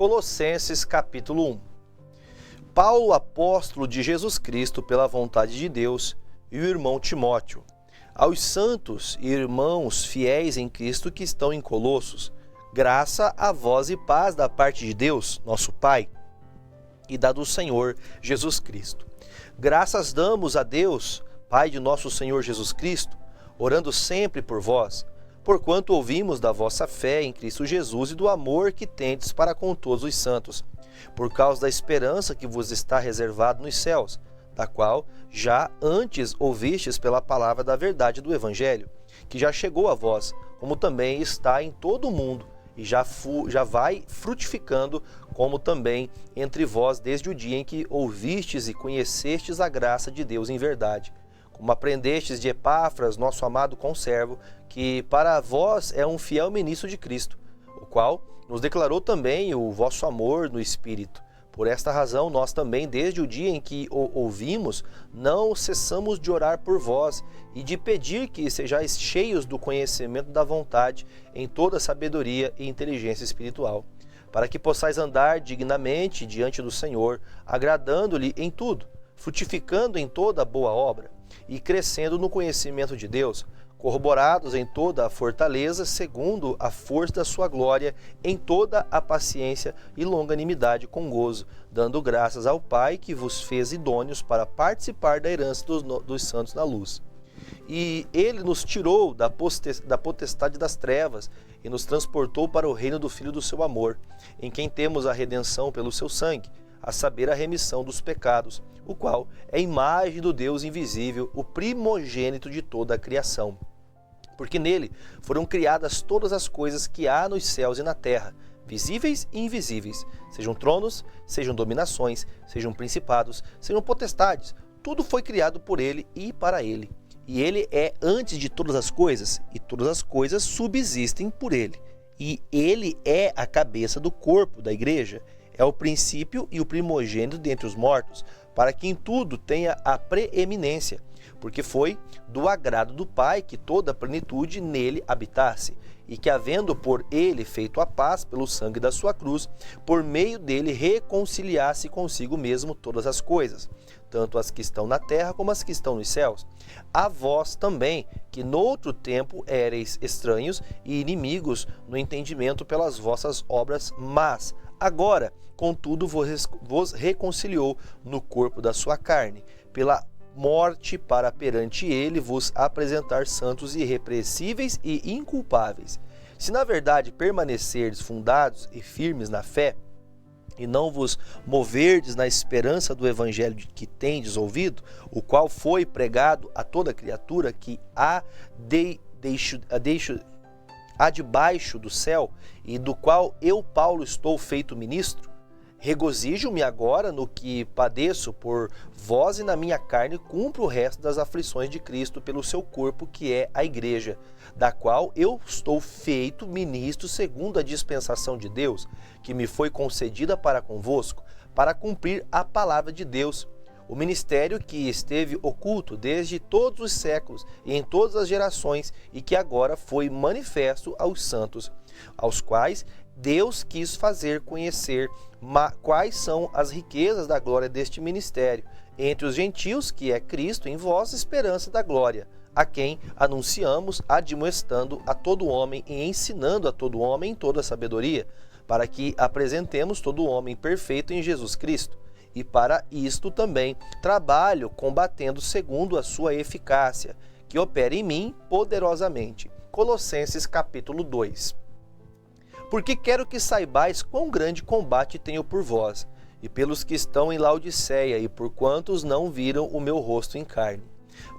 Colossenses capítulo 1. Paulo, apóstolo de Jesus Cristo pela vontade de Deus, e o irmão Timóteo, aos santos e irmãos fiéis em Cristo que estão em Colossos, graça a vós e paz da parte de Deus, nosso Pai, e da do Senhor Jesus Cristo. Graças damos a Deus, Pai de nosso Senhor Jesus Cristo, orando sempre por vós, porquanto ouvimos da vossa fé em Cristo Jesus e do amor que tendes para com todos os santos, por causa da esperança que vos está reservado nos céus, da qual já antes ouvistes pela palavra da verdade do Evangelho, que já chegou a vós, como também está em todo o mundo, e já vai frutificando, como também entre vós desde o dia em que ouvistes e conhecestes a graça de Deus em verdade, como aprendestes de Epáfras, nosso amado conservo, que para vós é um fiel ministro de Cristo, o qual nos declarou também o vosso amor no Espírito. Por esta razão, nós também, desde o dia em que o ouvimos, não cessamos de orar por vós e de pedir que sejais cheios do conhecimento da vontade em toda sabedoria e inteligência espiritual, para que possais andar dignamente diante do Senhor, agradando-lhe em tudo, frutificando em toda boa obra e crescendo no conhecimento de Deus, corroborados em toda a fortaleza, segundo a força da sua glória, em toda a paciência e longanimidade com gozo, dando graças ao Pai que vos fez idôneos para participar da herança dos santos na luz. E ele nos tirou da potestade das trevas e nos transportou para o reino do Filho do seu amor, em quem temos a redenção pelo seu sangue, a saber, a remissão dos pecados, o qual é a imagem do Deus invisível, o primogênito de toda a criação. Porque nele foram criadas todas as coisas que há nos céus e na terra, visíveis e invisíveis, sejam tronos, sejam dominações, sejam principados, sejam potestades. Tudo foi criado por ele e para ele. E ele é antes de todas as coisas, e todas as coisas subsistem por ele. E ele é a cabeça do corpo da igreja, é o princípio e o primogênito dentre os mortos, para que em tudo tenha a preeminência, porque foi do agrado do Pai que toda a plenitude nele habitasse, e que, havendo por ele feito a paz pelo sangue da sua cruz, por meio dele reconciliasse consigo mesmo todas as coisas, tanto as que estão na terra como as que estão nos céus. A vós também, que noutro tempo éreis estranhos e inimigos no entendimento pelas vossas obras, mas agora, contudo, vos reconciliou no corpo da sua carne, pela morte, para perante ele vos apresentar santos irrepreensíveis e inculpáveis. Se na verdade permanecerdes fundados e firmes na fé, e não vos moverdes na esperança do evangelho que tendes ouvido, o qual foi pregado a toda criatura que há debaixo do céu, e do qual eu, Paulo, estou feito ministro, regozijo-me agora no que padeço por vós e na minha carne cumpro o resto das aflições de Cristo pelo seu corpo, que é a igreja, da qual eu estou feito ministro segundo a dispensação de Deus, que me foi concedida para convosco, para cumprir a palavra de Deus, o ministério que esteve oculto desde todos os séculos e em todas as gerações, e que agora foi manifesto aos santos, aos quais Deus quis fazer conhecer quais são as riquezas da glória deste ministério, entre os gentios, que é Cristo em vós, esperança da glória, a quem anunciamos, admoestando a todo homem e ensinando a todo homem em toda sabedoria, para que apresentemos todo homem perfeito em Jesus Cristo. E para isto também trabalho combatendo segundo a sua eficácia, que opera em mim poderosamente. Colossenses capítulo 2. Porque quero que saibais quão grande combate tenho por vós, e pelos que estão em Laodiceia, e por quantos não viram o meu rosto em carne,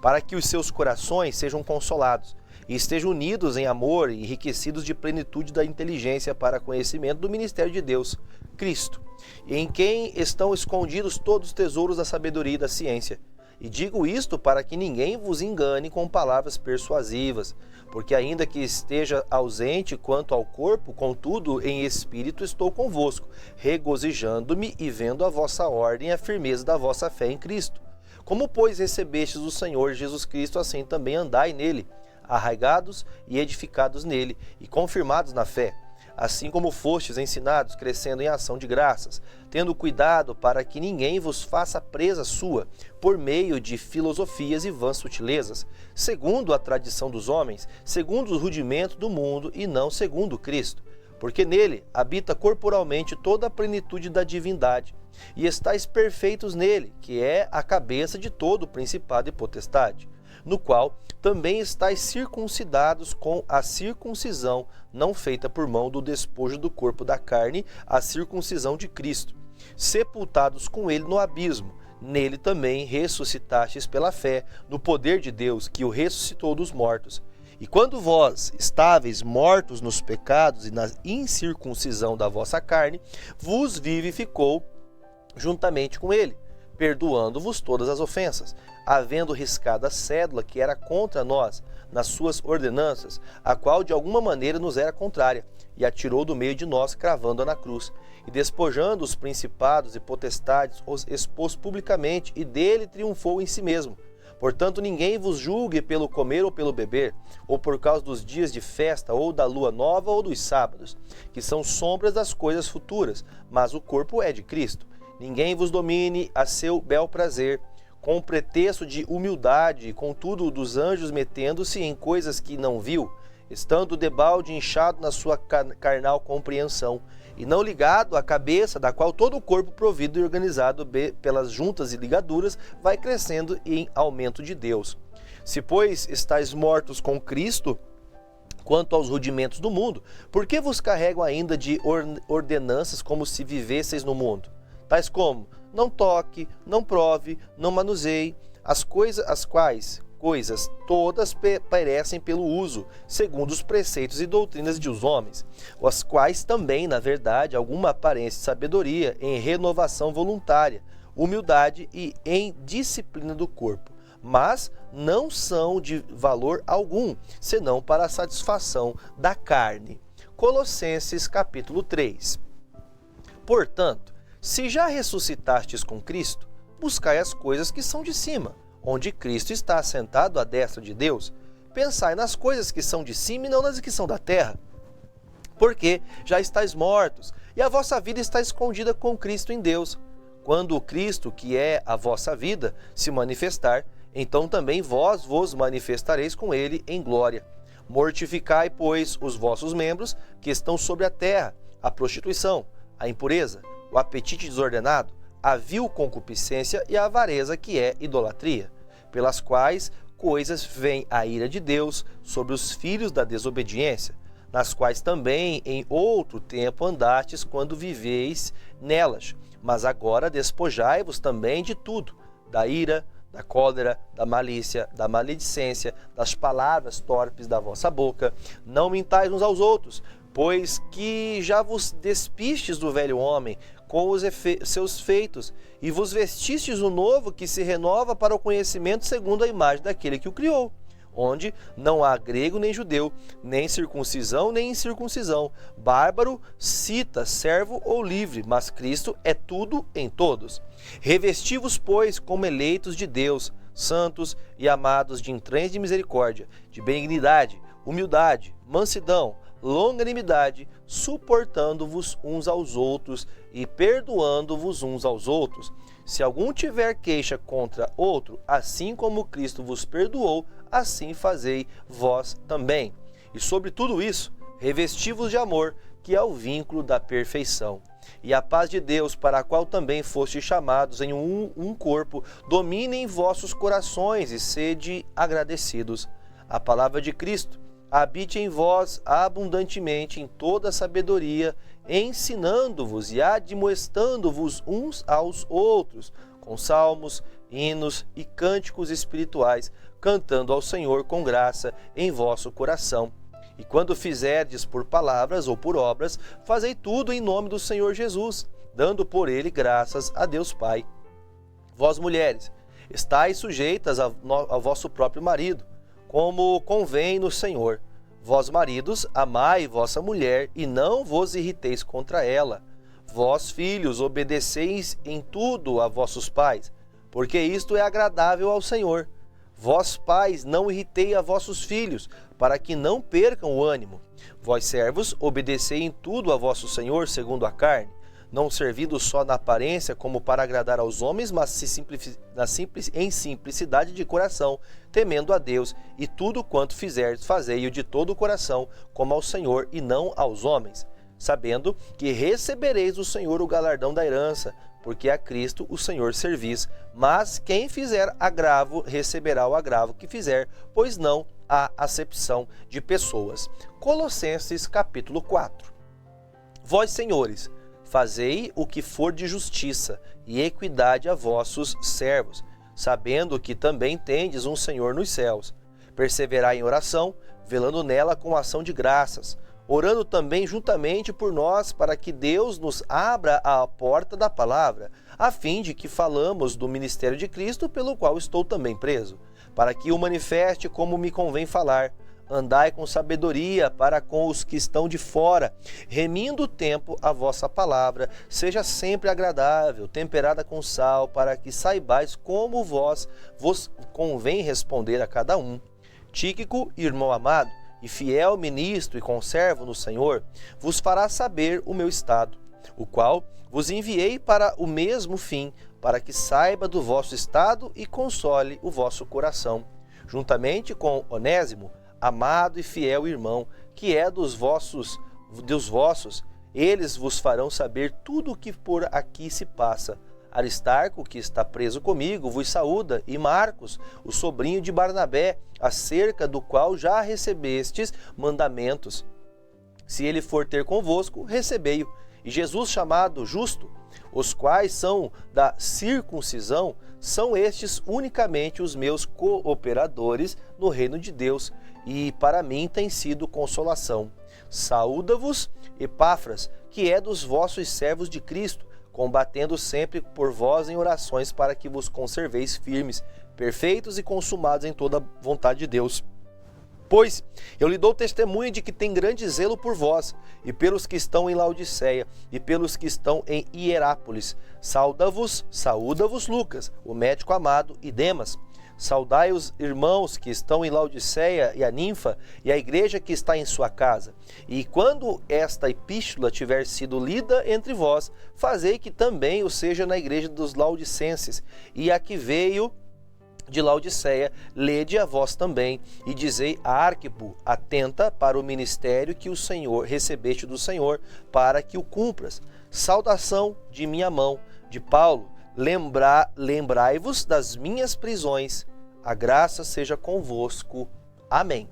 para que os seus corações sejam consolados, e estejam unidos em amor e enriquecidos de plenitude da inteligência para conhecimento do ministério de Deus, Cristo, em quem estão escondidos todos os tesouros da sabedoria e da ciência. E digo isto para que ninguém vos engane com palavras persuasivas, porque ainda que esteja ausente quanto ao corpo, contudo em espírito estou convosco, regozijando-me e vendo a vossa ordem e a firmeza da vossa fé em Cristo. Como, pois, recebestes o Senhor Jesus Cristo, assim também andai nele, arraigados e edificados nele, e confirmados na fé, assim como fostes ensinados, crescendo em ação de graças, tendo cuidado para que ninguém vos faça presa sua, por meio de filosofias e vãs sutilezas, segundo a tradição dos homens, segundo os rudimentos do mundo e não segundo Cristo. Porque nele habita corporalmente toda a plenitude da divindade, e estáis perfeitos nele, que é a cabeça de todo o principado e potestade, no qual também estáis circuncidados com a circuncisão não feita por mão do despojo do corpo da carne, a circuncisão de Cristo, sepultados com ele no abismo, nele também ressuscitastes pela fé, no poder de Deus, que o ressuscitou dos mortos. E quando vós estáveis mortos nos pecados e na incircuncisão da vossa carne, vos vivificou juntamente com ele, perdoando-vos todas as ofensas, havendo riscado a cédula que era contra nós, nas suas ordenanças, a qual de alguma maneira nos era contrária, e a tirou do meio de nós, cravando-a na cruz. E despojando os principados e potestades, os expôs publicamente, e dele triunfou em si mesmo. Portanto, ninguém vos julgue pelo comer ou pelo beber, ou por causa dos dias de festa, ou da lua nova, ou dos sábados, que são sombras das coisas futuras, mas o corpo é de Cristo. Ninguém vos domine a seu bel prazer, com o pretexto de humildade, contudo dos anjos metendo-se em coisas que não viu, estando debalde inchado na sua carnal compreensão, e não ligado à cabeça, da qual todo o corpo provido e organizado pelas juntas e ligaduras vai crescendo em aumento de Deus. Se, pois, estáis mortos com Cristo, quanto aos rudimentos do mundo, por que vos carregam ainda de ordenanças como se vivesseis no mundo? Tais como, não toque, não prove, não manuseie, as quais coisas todas perecem pelo uso, segundo os preceitos e doutrinas de os homens, as quais também, na verdade, alguma aparência de sabedoria em renovação voluntária, humildade e em disciplina do corpo, mas não são de valor algum, senão para a satisfação da carne. Colossenses capítulo 3. Portanto, se já ressuscitastes com Cristo, buscai as coisas que são de cima, onde Cristo está assentado à destra de Deus. Pensai nas coisas que são de cima e não nas que são da terra. Porque já estáis mortos, e a vossa vida está escondida com Cristo em Deus. Quando o Cristo, que é a vossa vida, se manifestar, então também vós vos manifestareis com ele em glória. Mortificai, pois, os vossos membros que estão sobre a terra, a prostituição, a impureza, o apetite desordenado, a vil concupiscência e a avareza, que é idolatria, pelas quais coisas vem a ira de Deus sobre os filhos da desobediência, nas quais também em outro tempo andastes quando viveis nelas. Mas agora despojai-vos também de tudo, da ira, da cólera, da malícia, da maledicência, das palavras torpes da vossa boca. Não mintais uns aos outros, pois que já vos despistes do velho homem com os seus feitos, e vos vestistes o novo, que se renova para o conhecimento segundo a imagem daquele que o criou, onde não há grego nem judeu, nem circuncisão nem incircuncisão, bárbaro, cita, servo ou livre, mas Cristo é tudo em todos. Revesti-vos, pois, como eleitos de Deus, santos e amados, de entranhas de misericórdia, de benignidade, humildade, mansidão, longanimidade, suportando-vos uns aos outros e perdoando-vos uns aos outros. Se algum tiver queixa contra outro, assim como Cristo vos perdoou, assim fazei vós também. E sobre tudo isso, revesti-vos de amor, que é o vínculo da perfeição. E a paz de Deus, para a qual também fostes chamados em um corpo, domine em vossos corações e sede agradecidos. A palavra de Cristo habite em vós abundantemente em toda sabedoria, ensinando-vos e admoestando-vos uns aos outros, com salmos, hinos e cânticos espirituais, cantando ao Senhor com graça em vosso coração. E quando fizerdes por palavras ou por obras, fazei tudo em nome do Senhor Jesus, dando por ele graças a Deus Pai. Vós, mulheres, estáis sujeitas ao vosso próprio marido, como convém no Senhor. Vós, maridos, amai vossa mulher e não vos irriteis contra ela. Vós, filhos, obedeceis em tudo a vossos pais, porque isto é agradável ao Senhor. Vós, pais, não irritei a vossos filhos, para que não percam o ânimo. Vós, servos, obedecei em tudo a vosso Senhor segundo a carne, não servindo só na aparência como para agradar aos homens, mas em simplicidade de coração, temendo a Deus, e tudo quanto fizerdes, fazei-o de todo o coração, como ao Senhor e não aos homens, sabendo que recebereis do Senhor o galardão da herança, porque a Cristo o Senhor servis. Mas quem fizer agravo, receberá o agravo que fizer, pois não há acepção de pessoas. Colossenses capítulo 4. Vós, senhores, fazei o que for de justiça e equidade a vossos servos, sabendo que também tendes um Senhor nos céus. Perseverai em oração, velando nela com ação de graças, orando também juntamente por nós, para que Deus nos abra a porta da palavra, a fim de que falamos do ministério de Cristo, pelo qual estou também preso, para que o manifeste como me convém falar. Andai com sabedoria para com os que estão de fora, remindo o tempo a vossa palavra, seja sempre agradável, temperada com sal, para que saibais como vos convém responder a cada um. Tíquico, irmão amado, e fiel ministro e conservo no Senhor, vos fará saber o meu estado, o qual vos enviei para o mesmo fim, para que saiba do vosso estado e console o vosso coração, juntamente com Onésimo, amado e fiel irmão, que é dos vossos, eles vos farão saber tudo o que por aqui se passa. Aristarco, que está preso comigo, vos saúda, e Marcos, o sobrinho de Barnabé, acerca do qual já recebestes mandamentos. Se ele for ter convosco, recebei-o. E Jesus, chamado Justo, os quais são da circuncisão, são estes unicamente os meus cooperadores no reino de Deus, e para mim tem sido consolação. Saúda-vos, Epáfras, que é dos vossos servos de Cristo, combatendo sempre por vós em orações, para que vos conserveis firmes, perfeitos e consumados em toda a vontade de Deus. Pois eu lhe dou testemunho de que tem grande zelo por vós, e pelos que estão em Laodiceia, e pelos que estão em Hierápolis. Saúda-vos Lucas, o médico amado, e Demas. Saudai os irmãos que estão em Laodiceia e a Ninfa, e a igreja que está em sua casa. E quando esta epístola tiver sido lida entre vós, fazei que também o seja na igreja dos Laodicenses, e a que veio de Laodiceia, lede a vós também, e dizei a Arquipo, atenta para o ministério que o Senhor recebeste do Senhor, para que o cumpras. Saudação de minha mão, de Paulo. Lembrai-vos das minhas prisões. A graça seja convosco. Amém.